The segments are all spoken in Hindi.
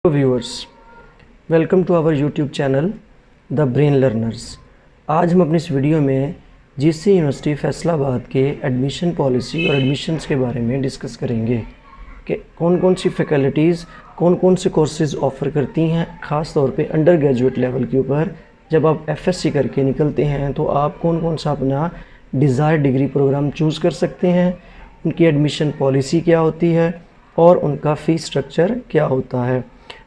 Viewers, welcome to our YouTube channel the brain learners. आज हम अपनी इस वीडियो में जीसी यूनिवर्सिटी फैसलाबाद के एडमिशन पॉलिसी और एडमिशन्स के बारे में डिस्कस करेंगे कि कौन कौन सी फैकल्टीज़ कौन कौन से कोर्सेज़ ऑफ़र करती हैं। ख़ास तौर पे अंडर ग्रेजुएट लेवल के ऊपर जब आप एफएससी करके निकलते हैं तो आप कौन कौन सा अपना डिज़ायर डिग्री प्रोग्राम चूज़ कर सकते हैं, उनकी एडमिशन पॉलिसी क्या होती है और उनका फ़ीस स्ट्रक्चर क्या होता है।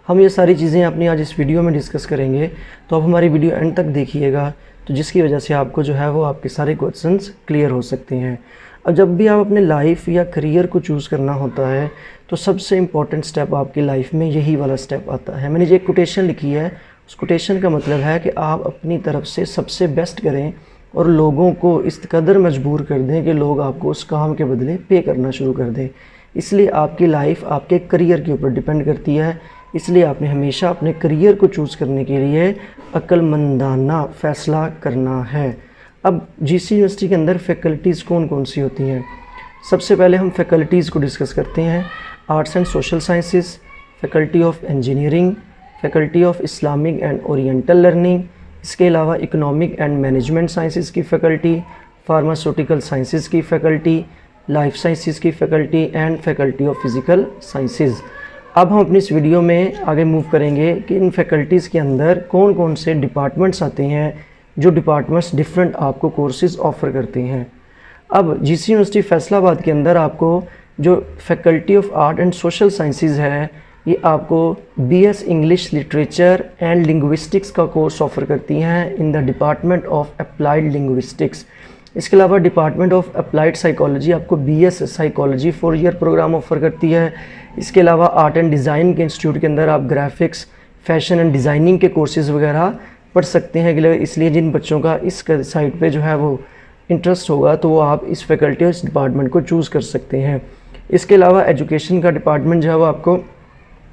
हम ये सारी चीज़ें अपनी आज इस वीडियो में डिस्कस करेंगे, तो आप हमारी वीडियो एंड तक देखिएगा, तो जिसकी वजह से आपको जो है वो आपके सारे क्वेश्चंस क्लियर हो सकते हैं। अब जब भी आप अपने लाइफ या करियर को चूज़ करना होता है तो सबसे इम्पॉर्टेंट स्टेप आपकी लाइफ में यही वाला स्टेप आता है। मैंने जो एक कोटेशन लिखी है, उस कोटेशन का मतलब है कि आप अपनी तरफ से सबसे बेस्ट करें और लोगों को इस कदर मजबूर कर दें कि लोग आपको उस काम के बदले पे करना शुरू कर दें। इसलिए आपकी लाइफ आपके करियर के ऊपर डिपेंड करती है, इसलिए आपने हमेशा अपने करियर को चूज़ करने के लिए अक्लमंदाना फ़ैसला करना है। अब जीसी यूनिवर्सिटी के अंदर फ़ैकल्टीज़ कौन कौन सी होती हैं, सबसे पहले हम फ़ैकल्टीज़ को डिस्कस करते हैं। Arts and social sciences, faculty of engineering, faculty of Islamic and oriental learning, इसके अलावा इकोनॉमिक एंड मैनेजमेंट साइंसेस की फ़ैकल्टी, फार्मास्यूटिकल साइंसेस की फ़ैकल्टी, लाइफ साइंसेस की faculty and faculty of physical sciences. अब हम अपनी इस वीडियो में आगे मूव करेंगे कि इन फैकल्टीज़ के अंदर कौन कौन से डिपार्टमेंट्स आते हैं, जो डिपार्टमेंट्स डिफरेंट आपको कोर्सेज़ ऑफ़र करते हैं। अब जीसी यूनिवर्सिटी फैसलाबाद के अंदर आपको जो faculty of art and social sciences है, ये आपको BS English literature and linguistics का कोर्स ऑफ़र करती हैं in the department of applied linguistics. इसके अलावा डिपार्टमेंट ऑफ अप्लाइड साइकोलॉजी आपको BS psychology 4 year programme offer करती है। इसके अलावा आर्ट एंड डिज़ाइन के इंस्टीट्यूट के अंदर आप ग्राफिक्स, फैशन एंड डिज़ाइनिंग के कोर्सेज़ वगैरह पढ़ सकते हैं। इसलिए जिन बच्चों का इस साइड पे जो है वो इंटरेस्ट होगा तो वो आप इस फैकल्टी और इस डिपार्टमेंट को चूज़ कर सकते हैं। इसके अलावा एजुकेशन का डिपार्टमेंट जो है वो आपको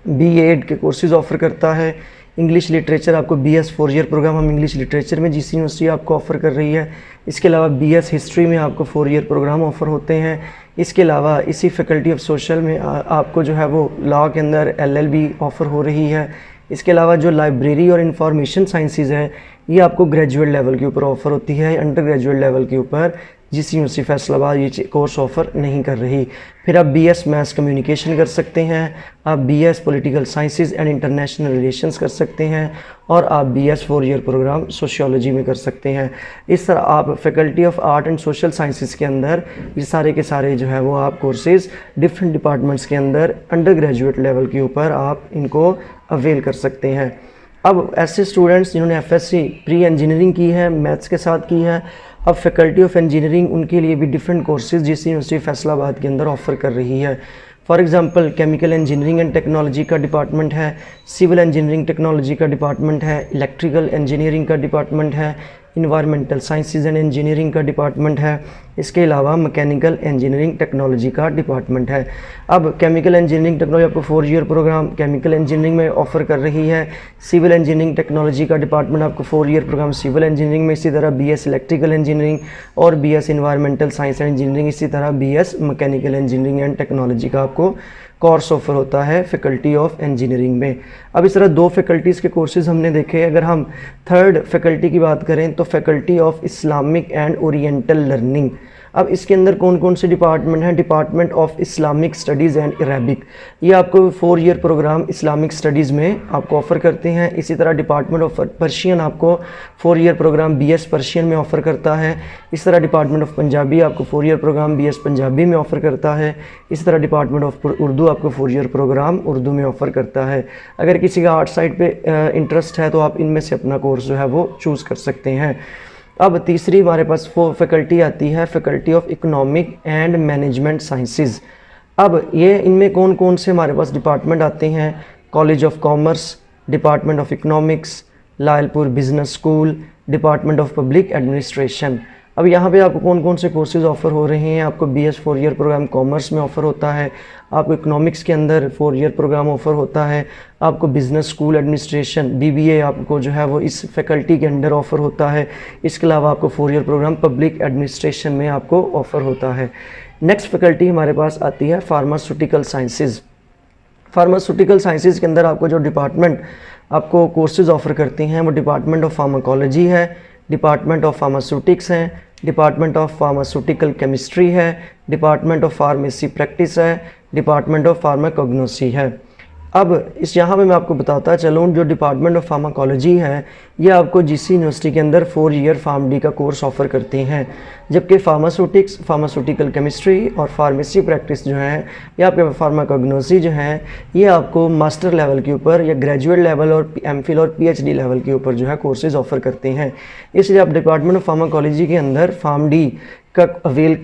बीएड के कोर्सेज़ ऑफ़र करता है। इंग्लिश लिटरेचर आपको बीएस 4 ईयर प्रोग्राम हम इंग्लिश लिटरेचर में जीसी यूनिवर्सिटी आपको ऑफ़र कर रही है। इसके अलावा बीएस हिस्ट्री में आपको 4 ईयर प्रोग्राम ऑफ़र होते हैं। इसके अलावा इसी फैकल्टी ऑफ सोशल में आपको जो है वो लॉ के अंदर एलएलबी ऑफ़र हो रही है। इसके अलावा जो लाइब्रेरी और इंफॉर्मेशन साइंसेज है, ये आपको ग्रेजुएट लेवल के ऊपर ऑफ़र होती है, अंडर ग्रेजुएट लेवल के ऊपर जीसी यूनिवर्सिटी फैसलाबाद ये कोर्स ऑफ़र नहीं कर रही। फिर आप बीएस मैथ्स कम्युनिकेशन कर सकते हैं, आप BS political sciences and international relations कर सकते हैं और आप बीएस 4 ईयर प्रोग्राम सोशियोलॉजी में कर सकते हैं। इस तरह आप faculty of art and social sciences के अंदर ये सारे के सारे जो है वो आप कोर्सेज़ डिफरेंट डिपार्टमेंट्स के अंदर अंडर ग्रेजुएट लेवल के ऊपर आप इनको अवेल कर सकते हैं। अब ऐसे स्टूडेंट्स जिन्होंने एफएससी प्री इंजीनियरिंग की है, मैथ्स के साथ की है, अब फैकल्टी ऑफ इंजीनियरिंग उनके लिए भी different courses GC university Faisalabad के अंदर ऑफ़र कर रही है। For example chemical engineering and technology का डिपार्टमेंट है, सिविल इंजीनियरिंग टेक्नोलॉजी का डिपार्टमेंट है, इलेक्ट्रिकल इंजीनियरिंग का डिपार्टमेंट है, इन्वायरमेंटल साइंसेज एंड इंजीनियरिंग का डिपार्टमेंट है। इसके अलावा मैकेनिकल इंजीनियरिंग टेक्नोलॉजी का डिपार्टमेंट है। अब केमिकल इंजीनियरिंग टेक्नोलॉजी आपको 4 ईयर प्रोग्राम केमिकल इंजीनियरिंग में ऑफ़र कर रही है। सिविल इंजीनियरिंग टेक्नोलॉजी का डिपार्टमेंट आपको 4 ईयर प्रोग्राम सिविल इंजीनियरिंग में, इसी तरह बीएस इलेक्ट्रिकल इंजीनियरिंग और BS environmental science and engineering, इसी तरह BS mechanical engineering and technology का आपको कोर्स ऑफ़र होता है फैकल्टी ऑफ इंजीनियरिंग में। अब इस तरह 2 फैकल्टीज़ के कोर्सेज़ हमने देखे। अगर हम थर्ड फैकल्टी की बात करें तो faculty of Islamic and oriental learning. अब इसके अंदर कौन कौन से डिपार्टमेंट हैं, department of Islamic studies and Arabic, ये आपको 4 ईयर प्रोग्राम इस्लामिक स्टडीज़ में आपको ऑफ़र करते हैं। इसी तरह डिपार्टमेंट ऑफ पर्शियन आपको 4 ईयर प्रोग्राम बीएस पर्शियन में ऑफ़र करता है। इस तरह डिपार्टमेंट ऑफ पंजाबी आपको 4 ईयर प्रोग्राम बीएस पंजाबी में ऑफ़र करता है। इस तरह डिपार्टमेंट ऑफ उर्दू आपको 4 ईयर प्रोग्राम उर्दू में ऑफ़र करता है। अगर किसी का आर्ट साइड पे इंटरेस्ट है तो आप इनमें से अपना कोर्स जो है वो चूज़ कर सकते हैं। अब तीसरी हमारे पास वो फैकल्टी आती है faculty of economic and management sciences. अब ये इनमें कौन कौन से हमारे पास डिपार्टमेंट आते हैं, college of commerce, department of economics, Lyallpur business school, department of public administration. अब यहाँ पे आपको कौन कौन से कोर्सेज़ ऑफ़र हो रहे हैं, आपको बीएस 4 ईयर प्रोग्राम कॉमर्स में ऑफ़र होता है, आपको इकोनॉमिक्स के अंदर 4 ईयर प्रोग्राम ऑफ़र होता है, आपको बिज़नेस स्कूल एडमिनिस्ट्रेशन बीबीए आपको जो है वो इस फैकल्टी के अंडर ऑफ़र होता है। इसके अलावा आपको 4 ईयर प्रोग्राम पब्लिक एडमिनिस्ट्रेशन में आपको ऑफ़र होता है। नेक्स्ट फैकल्टी हमारे पास आती है फार्मास्यूटिकल साइंसेज़। फार्मास्यूटिकल साइंसेज के अंदर आपको जो डिपार्टमेंट आपको कोर्सेज ऑफर करती हैं वो डिपार्टमेंट ऑफ फार्माकोलॉजी है, डिपार्टमेंट ऑफ फार्मास्यूटिक्स हैं, डिपार्टमेंट ऑफ फार्मास्यूटिकल केमिस्ट्री है, डिपार्टमेंट ऑफ फार्मेसी प्रैक्टिस है, डिपार्टमेंट ऑफ फार्माकोग्नोसी है। अब इस यहाँ पे मैं आपको बताता चलूँ, जो डिपार्टमेंट ऑफ फार्माकोलॉजी है ये आपको जीसी यूनिवर्सिटी के अंदर 4 ईयर फार्म डी का कोर्स ऑफ़र करते हैं, जबकि फार्मास्यूटिक्स, फार्मास्यूटिकल केमिस्ट्री और फार्मेसी प्रैक्टिस जो है या आपके फार्माकोग्नोसी जो है ये आपको मास्टर लेवल के ऊपर या ग्रेजुएट लेवल और एमफिल और पीएचडी लेवल के ऊपर जो है कोर्सेज ऑफ़र करते हैं। इसलिए आप डिपार्टमेंट ऑफ फार्माकोलॉजी के अंदर फार्म डी का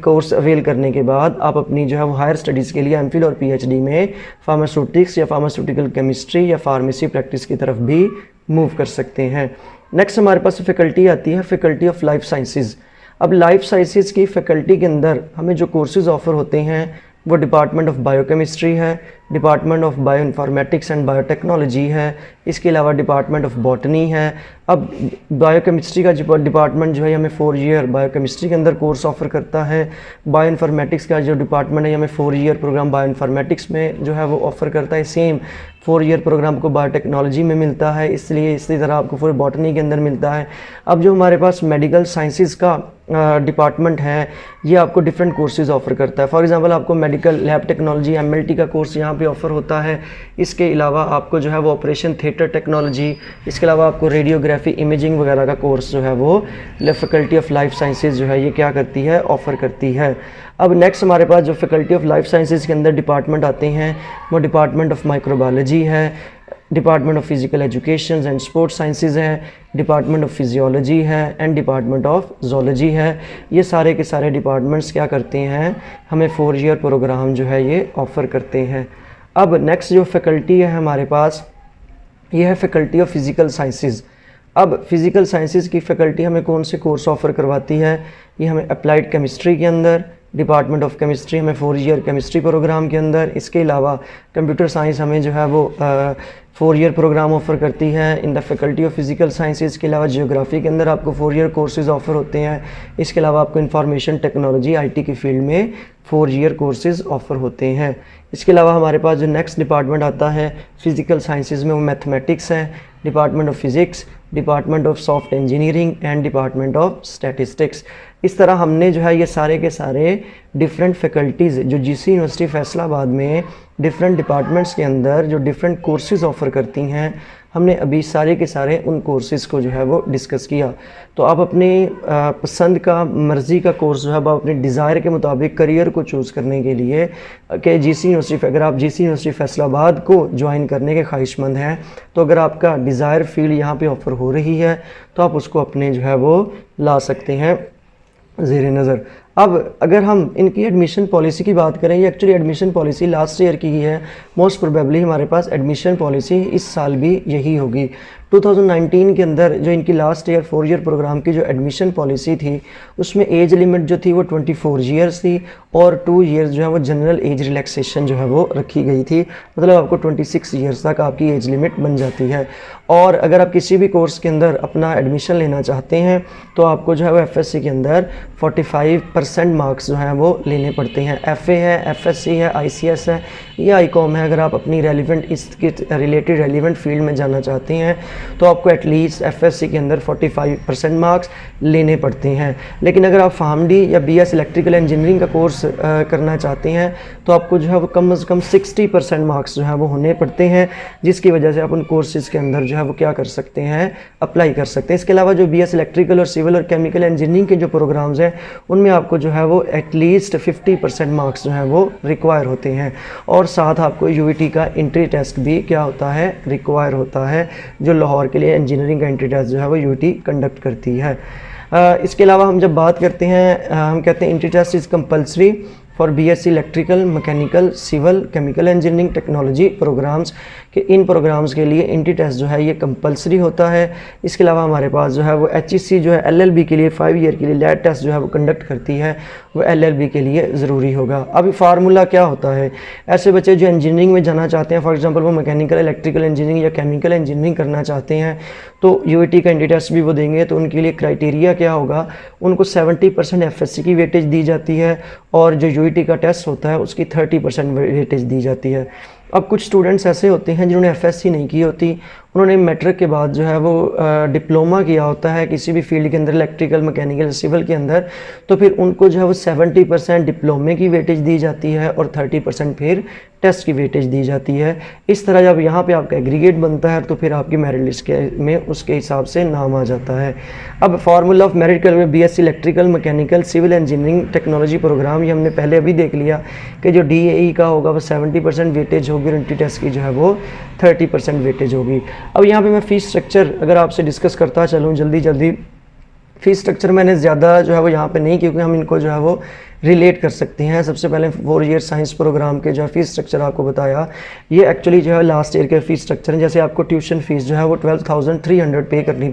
कोर्स अवेल करने के बाद आप अपनी जो है वो हायर स्टडीज़ के लिए एमफिल और पीएचडी में फार्मास्यूटिक्स या फार्मास्यूटिकल केमिस्ट्री या फार्मेसी प्रैक्टिस की तरफ भी मूव कर सकते हैं। नेक्स्ट हमारे पास फैकल्टी आती है, फैकल्टी ऑफ लाइफ साइंसेज। अब लाइफ साइंसेज की फैकल्टी के अंदर हमें जो कोर्सेज ऑफ़र होते हैं वो डिपार्टमेंट ऑफ बायोकेमिस्ट्री है, department of bio informatics and biotechnology है, इसके अलावा डिपार्टमेंट ऑफ बॉटनी है। अब बायोकेमिस्ट्री का डिपार्टमेंट जो है हमें 4 ईयर बायोकेमिस्ट्री के अंदर कोर्स ऑफ़र करता है। बायो इन्फॉर्मेटिक्स का जो डिपार्टमेंट है हमें 4 ईयर प्रोग्राम बायो इन्फॉर्मेटिक्स में जो है वो ऑफ़र करता है। सेम 4 ईयर प्रोग्राम को बायोटेक्नोलॉजी में मिलता है, इसलिए इसी तरह आपको पूरे बॉटनी के अंदर मिलता है। अब जो हमारे पास मेडिकल साइंसेज का डिपार्टमेंट है ये आपको डिफरेंट कोर्सेज ऑफ़र करता है। फॉर एग्जांपल आपको मेडिकल लैब टेक्नोलॉजी एमएलटी का कोर्स यहाँ पे ऑफ़र होता है। इसके अलावा आपको जो है वो ऑपरेशन थिएटर टेक्नोलॉजी, इसके अलावा आपको रेडियोग्राफी इमेजिंग वगैरह का कोर्स जो है वो फैकल्टी ऑफ लाइफ साइंसेज जो है ये क्या करती है, ऑफ़र करती है। अब नेक्स्ट हमारे पास जो फैकल्टी ऑफ लाइफ साइंसेज के अंदर डिपार्टमेंट आते हैं वो डिपार्टमेंट ऑफ माइक्रोबायोलॉजी है, department of physical education and sports sciences है, डिपार्टमेंट ऑफ फिजियोलॉजी है एंड डिपार्टमेंट ऑफ जोलॉजी है। ये सारे के सारे डिपार्टमेंट्स क्या करते हैं, हमें 4 ईयर प्रोग्राम जो है ये ऑफ़र करते हैं। अब नेक्स्ट जो फैकल्टी है हमारे पास ये है फैकल्टी ऑफ फिज़िकल साइंसेज। अब फिज़िकल साइंसेज की फ़ैकल्टी हमें कौन से कोर्स ऑफ़र करवाती है, ये हमें अप्लाइड केमिस्ट्री के अंदर, डिपार्टमेंट ऑफ केमिस्ट्री हमें 4 ईयर केमिस्ट्री प्रोग्राम के अंदर, इसके अलावा कंप्यूटर साइंस हमें जो है वो 4 ईयर प्रोग्राम ऑफ़र करती है in the faculty of physical science. इसके अलावा जियोग्राफी के अंदर आपको 4 ईयर कोर्सेज ऑफ़र होते हैं। इसके अलावा आपको इंफॉर्मेशन टेक्नोलॉजी आईटी की फील्ड में 4 ईयर कोर्सेज ऑफ़र होते हैं। इसके अलावा हमारे पास जो नेक्स्ट डिपार्टमेंट आता है फिज़िकल साइंसेज में वो मैथमेटिक्स है, department of physics, department of soft engineering and department of statistics. इस तरह हमने जो है ये सारे के सारे डिफरेंट फैकल्टीज़ जो जीसी यूनिवर्सिटी फैसलाबाद में डिफरेंट डिपार्टमेंट्स के अंदर जो डिफरेंट कोर्सेज़ ऑफ़र करती हैं, हमने अभी सारे के सारे उन कोर्सेज़ को जो है वो डिस्कस किया। तो आप अपने पसंद का, मर्ज़ी का कोर्स जो है आप अपने डिज़ायर के मुताबिक करियर को चूज़ करने के लिए कि जीसी यूनिवर्सिटी, अगर आप जीसी यूनिवर्सिटी फैसलाबाद को ज्वाइन करने के ख्वाहिशमंद हैं तो अगर आपका डिज़ायर फील्ड यहाँ पे ऑफ़र हो रही है तो आप उसको अपने जो है वो ला सकते हैं ज़ेर नज़र। अब अगर हम इनकी एडमिशन पॉलिसी की बात करें, ये actually admission policy last year की ही है, मोस्ट प्रोबेबली हमारे पास एडमिशन पॉलिसी इस साल भी यही होगी। 2019 के अंदर जो इनकी लास्ट ईयर 4 ईयर प्रोग्राम की जो एडमिशन पॉलिसी थी उसमें एज लिमिट जो थी वो 24 ईयर्स थी और 2 ईयर्स जो है वो जनरल एज रिलैक्सेशन जो है वो रखी गई थी। मतलब आपको 26 ईयर्स तक आपकी एज लिमिट बन जाती है। और अगर आप किसी भी कोर्स के अंदर अपना एडमिशन लेना चाहते हैं तो आपको जो है वो एफएससी के अंदर 45% मार्क्स जो हैं वो लेने पड़ते हैं। एफए है, एफएससी है, आईसीएस है या आईकॉम है। अगर आप अपनी रेलिवेंट इसके रिलेटेड रेलिवेंट फील्ड में जाना चाहते हैं तो आपको एटलीस्ट एफएससी के अंदर 45% मार्क्स लेने पड़ते हैं। लेकिन अगर आप फार्मडी या बीएस इलेक्ट्रिकल इंजीनियरिंग का कोर्स करना चाहते हैं तो आपको जो है वो कम से कम 60% मार्क्स जो है वो होने पड़ते हैं, जिसकी वजह से आप उन कोर्सेज़ के अंदर जो है वो क्या कर सकते हैं, अप्लाई कर सकते हैं। इसके अलावा जो बीएस इलेक्ट्रिकल और सिविल और केमिकल इंजीनियरिंग के जो प्रोग्राम्स हैं उनमें आपको जो है वो एटलीस्ट 50% मार्क्स जो हैं वो रिक्वायर होते हैं। और साथ आपको यूईटी का एंट्री टेस्ट भी क्या होता है, रिक्वायर होता है, जो लाहौर के लिए इंजीनियरिंग का एंट्री टेस्ट जो है वो यूईटी कंडक्ट करती है। इसके अलावा हम जब बात करते हैं, हम कहते हैं entry test is compulsory for BSc electrical, mechanical, civil, chemical engineering, technology programmes कि इन प्रोग्राम्स के लिए एंट्री टेस्ट जो है ये कंपलसरी होता है। इसके अलावा हमारे पास जो है वो एचईसी जो है एलएलबी के लिए 5 ईयर के लिए लैब टेस्ट जो है वो कंडक्ट करती है, वो एलएलबी के लिए ज़रूरी होगा। अब फार्मूला क्या होता है, ऐसे बच्चे जो इंजीनियरिंग में जाना चाहते हैं, फॉर एग्जांपल वो मैकेनिकल, इलेक्ट्रिकल इंजीनियरिंग या केमिकल इंजीनियरिंग करना चाहते हैं तो यूईटी का एंट्री टेस्ट भी वो देंगे। तो उनके लिए क्राइटेरिया क्या होगा, उनको 70% एफएससी की वेटेज दी जाती है और जो यूईटी का टेस्ट होता है उसकी 30% वेटेज दी जाती है। अब कुछ स्टूडेंट्स ऐसे होते हैं जिन्होंने एफएससी नहीं की होती, उन्होंने मैट्रिक के बाद जो है वो डिप्लोमा किया होता है किसी भी फील्ड के अंदर, इलेक्ट्रिकल, मैकेनिकल, सिविल के अंदर, तो फिर उनको जो है वो 70% डिप्लोमे की वेटेज दी जाती है और 30% फिर टेस्ट की वेटेज दी जाती है। इस तरह जब यहाँ पे आपका एग्रीगेट बनता है तो फिर आपकी मेरिट लिस्ट में उसके हिसाब से नाम आ जाता है। अब फार्मूला ऑफ मेरिट में BSc electrical, mechanical, civil engineering, technology programme, ये हमने पहले अभी देख लिया कि जो डीएई का होगा वो 70% वेटेज होगी और यूनिटी टेस्ट की जो है वो 30% वेटेज होगी। अब यहाँ पे मैं फ़ीस स्ट्रक्चर अगर आपसे डिस्कस करता चलूँ जल्दी, फ़ीस स्ट्रक्चर मैंने ज़्यादा जो है वो यहाँ पे नहीं, क्योंकि हम इनको जो है वो रिलेट कर सकते हैं। सबसे पहले 4 ईयर साइंस प्रोग्राम के जो है फ़ीस स्ट्रक्चर आपको बताया, ये एक्चुअली जो है लास्ट ईयर के फ़ीस स्ट्रक्चर है। जैसे आपको ट्यूशन फ़ीस जो है वो 12,300 पे करनी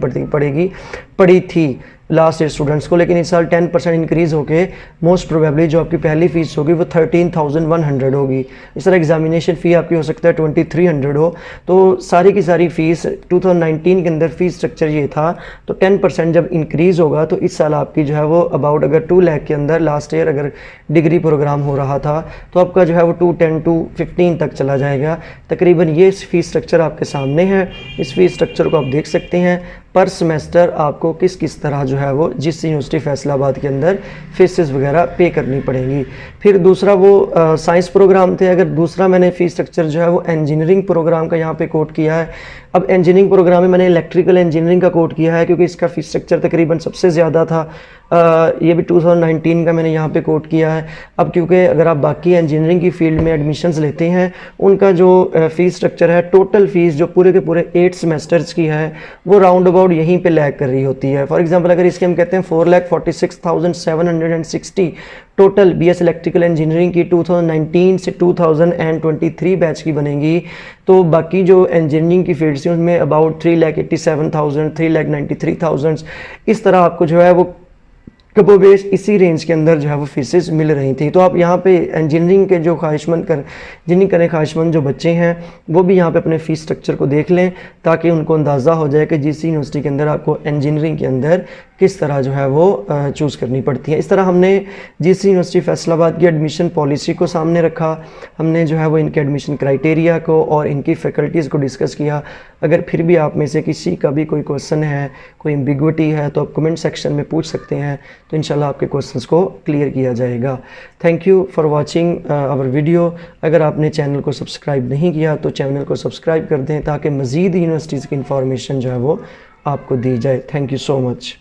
पड़ी थी लास्ट ईयर स्टूडेंट्स को, लेकिन इस साल 10% इंक्रीज़ होके मोस्ट प्रोबेबली जो आपकी पहली फ़ीस होगी वो 13,100 होगी। इस तरह एग्जामिनेशन फ़ी आपकी हो सकता है 2,300 हो। तो सारी की सारी फ़ीस 2019 के अंदर फ़ीस स्ट्रक्चर ये था, तो 10% जब इंक्रीज़ होगा तो इस साल आपकी जो है वो अबाउट अगर 2 लाख के अंदर लास्ट ईयर अगर डिग्री प्रोग्राम हो रहा था तो आपका जो है वो 210 to 15 तक चला जाएगा तकरीबन। ये फ़ीस स्ट्रक्चर आपके सामने है। इस फ़ीस स्ट्रक्चर को आप देख सकते हैं। पर सेमेस्टर आपको किस तरह जो है वो जिस यूनिवर्सिटी फैसलाबाद के अंदर फीसेस वगैरह पे करनी पड़ेंगी। फिर दूसरा वो साइंस प्रोग्राम थे। अगर दूसरा मैंने फ़ीस स्ट्रक्चर जो है वो इंजीनियरिंग प्रोग्राम का यहाँ पे कोट किया है। अब इंजीनियरिंग प्रोग्राम में मैंने इलेक्ट्रिकल इंजीनियरिंग का कोट किया है क्योंकि इसका फ़ीस स्ट्रक्चर तकरीबन सबसे ज़्यादा था। ये भी 2019 का मैंने यहाँ पे कोट किया है। अब क्योंकि अगर आप बाकी इंजीनियरिंग की फील्ड में एडमिशन्स लेते हैं उनका जो फ़ीस स्ट्रक्चर है, टोटल फ़ीस जो पूरे के पूरे 8 सेमेस्टर्स की है वो राउंड अबाउट यहीं पे लैग कर रही होती है। फॉर एग्जांपल अगर इसके हम कहते हैं 4,46,760 टोटल बीएस इलेक्ट्रिकल इंजीनियरिंग की 2019 से 2023 बैच की बनेगी, तो बाकी जो इंजीनियरिंग की फील्ड्स हैं उनमें अबाउट 3,87,000, 3,93,000 इस तरह आपको जो है वो कबोबेश इसी रेंज के अंदर जो है वो फीसेस मिल रही थी। तो आप यहाँ पे इंजीनियरिंग के जो ख्वाहिशमंद जो बच्चे हैं वो भी यहाँ पे अपने फ़ीस स्ट्रक्चर को देख लें ताकि उनको अंदाज़ा हो जाए कि जिस यूनिवर्सिटी के अंदर आपको इंजीनियरिंग के अंदर किस तरह जो है वो चूज़ करनी पड़ती है। इस तरह हमने जीसी यूनिवर्सिटी फैसलाबाद की एडमिशन पॉलिसी को सामने रखा, हमने जो है वो इनके एडमिशन क्राइटेरिया को और इनकी फ़ैकल्टीज़ को डिस्कस किया। अगर फिर भी आप में से किसी का भी कोई क्वेश्चन है, कोई एम्बिग्विटी है तो आप कमेंट सेक्शन में पूछ सकते हैं, तो इंशाल्लाह आपके क्वेश्चंस को क्लियर किया जाएगा। Thank you for watching our video. अगर आपने चैनल को सब्सक्राइब नहीं किया तो चैनल को सब्सक्राइब कर दें ताकि मज़ीद यूनिवर्सिटीज़ की इंफॉर्मेशन जो है वो आपको दी जाए। Thank you so much.